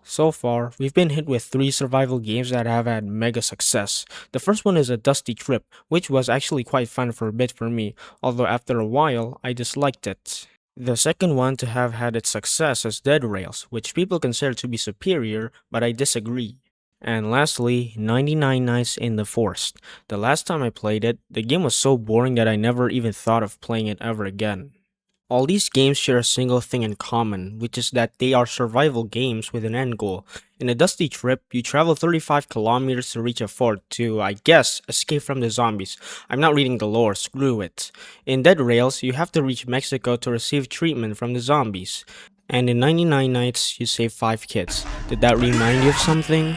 So far, we've been hit with 3 survival games that have had mega success. The first one is a Dusty Trip, which was actually quite fun for a bit for me, although after a while, I disliked it. The second one to have had its success is Dead Rails, which people consider to be superior, but I disagree. And lastly, 99 Nights in the Forest. The last time I played it, the game was so boring that I never even thought of playing it ever again. All these games share a single thing in common, which is that they are survival games with an end goal. In a Dusty Trip, you travel 35 kilometers to reach a fort to, I guess, escape from the zombies. I'm not reading the lore, screw it. In Dead Rails, you have to reach Mexico to receive treatment from the zombies. And in 99 Nights, you save 5 kids. Did that remind you of something?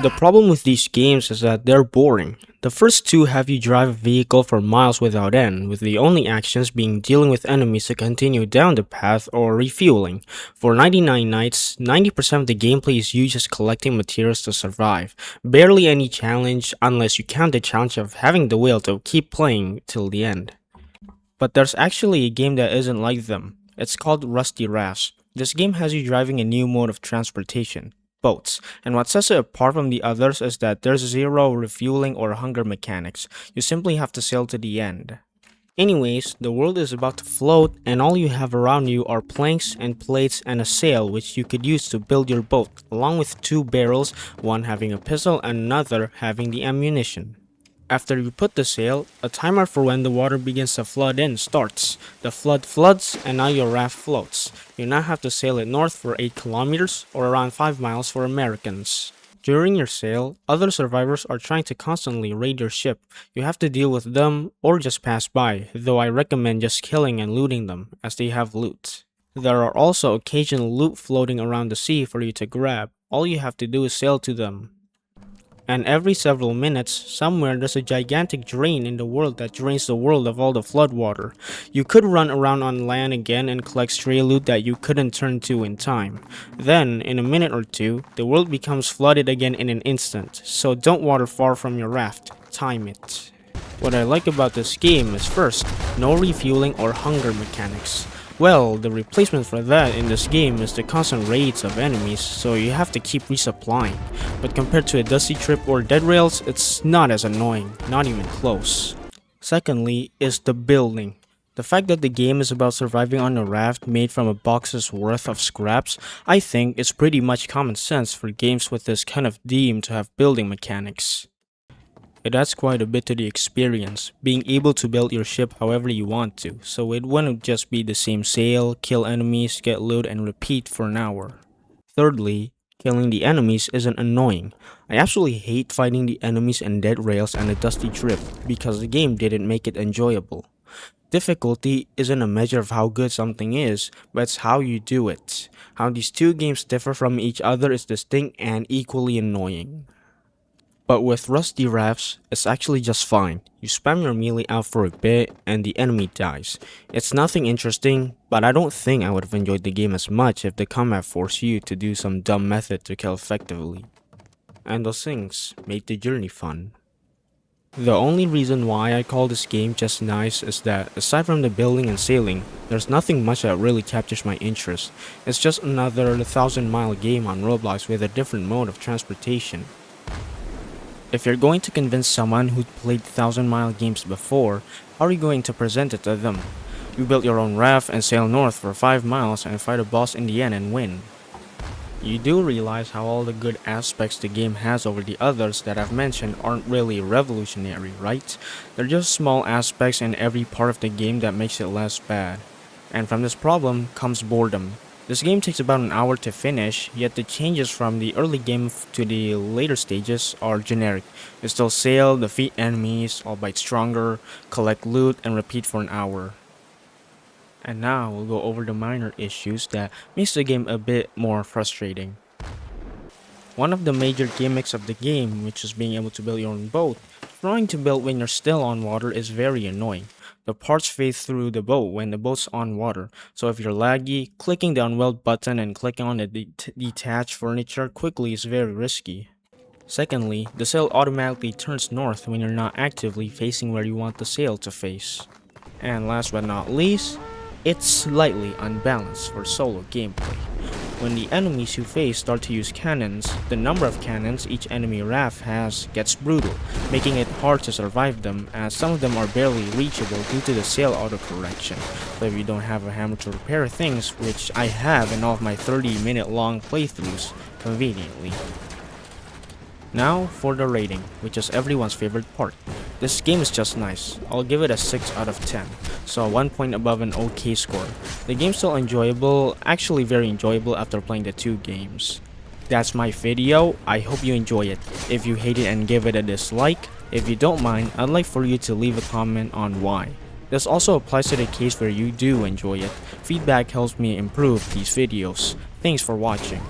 The problem with these games is that they're boring. The first two have you drive a vehicle for miles without end, with the only actions being dealing with enemies to continue down the path or refueling. For 99 Nights, 90% of the gameplay is you just collecting materials to survive. Barely any challenge unless you count the challenge of having the will to keep playing till the end. But there's actually a game that isn't like them. It's called Rusty Rafts. This game has you driving a new mode of transportation, boats. And what sets it apart from the others is that there's zero refueling or hunger mechanics. You simply have to sail to the end. Anyways, the world is about to float and all you have around you are planks and plates and a sail which you could use to build your boat, along with 2 barrels, one having a pistol and another having the ammunition. After you put the sail, a timer for when the water begins to flood in starts. The flood floods and now your raft floats. You now have to sail it north for 8 kilometers or around 5 miles for Americans. During your sail, other survivors are trying to constantly raid your ship. You have to deal with them or just pass by, though I recommend just killing and looting them as they have loot. There are also occasional loot floating around the sea for you to grab. All you have to do is sail to them. And every several minutes, somewhere there's a gigantic drain in the world that drains the world of all the floodwater. You could run around on land again and collect stray loot that you couldn't turn to in time. Then, in a minute or two, the world becomes flooded again in an instant, so don't water far from your raft. Time it. What I like about this game is first, no refueling or hunger mechanics. Well, the replacement for that in this game is the constant raids of enemies, so you have to keep resupplying. But compared to a Dusty Trip or Dead Rails, it's not as annoying, not even close. Secondly is the building. The fact that the game is about surviving on a raft made from a box's worth of scraps, I think is pretty much common sense for games with this kind of theme to have building mechanics. It adds quite a bit to the experience, being able to build your ship however you want to, so it wouldn't just be the same sail, kill enemies, get loot, and repeat for an hour. Thirdly, killing the enemies isn't annoying. I absolutely hate fighting the enemies in Dead Rails and a Dusty Trip because the game didn't make it enjoyable. Difficulty isn't a measure of how good something is, but it's how you do it. How these two games differ from each other is distinct and equally annoying. But with Rusty Rafts, it's actually just fine. You spam your melee out for a bit and the enemy dies. It's nothing interesting, but I don't think I would have enjoyed the game as much if the combat forced you to do some dumb method to kill effectively. And those things made the journey fun. The only reason why I call this game just nice is that, aside from the building and sailing, there's nothing much that really captures my interest. It's just another 1,000-mile game on Roblox with a different mode of transportation. If you're going to convince someone who played 1,000-mile games before, how are you going to present it to them? You build your own raft and sail north for 5 miles and fight a boss in the end and win. You do realize how all the good aspects the game has over the others that I've mentioned aren't really revolutionary, right? They're just small aspects in every part of the game that makes it less bad. And from this problem comes boredom. This game takes about an hour to finish, yet the changes from the early game to the later stages are generic. You still sail, defeat enemies, albeit stronger, collect loot, and repeat for an hour. And now we'll go over the minor issues that makes the game a bit more frustrating. One of the major gimmicks of the game, which is being able to build your own boat, trying to build when you're still on water is very annoying. The parts fade through the boat when the boat's on water, so if you're laggy, clicking the unweld button and clicking on the detach furniture quickly is very risky. Secondly, the sail automatically turns north when you're not actively facing where you want the sail to face. And last but not least, it's slightly unbalanced for solo gameplay. When the enemies you face start to use cannons, the number of cannons each enemy raft has gets brutal, making it hard to survive them as some of them are barely reachable due to the sail autocorrection. So if you don't have a hammer to repair things, which I have in all of my 30-minute long playthroughs, conveniently. Now for the rating, which is everyone's favorite part. This game is just nice. I'll give it a 6 out of 10, so 1 point above an okay score. The game's still enjoyable, actually very enjoyable after playing the 2 games. That's my video, I hope you enjoy it. If you hate it and give it a dislike, if you don't mind, I'd like for you to leave a comment on why. This also applies to the case where you do enjoy it. Feedback helps me improve these videos. Thanks for watching.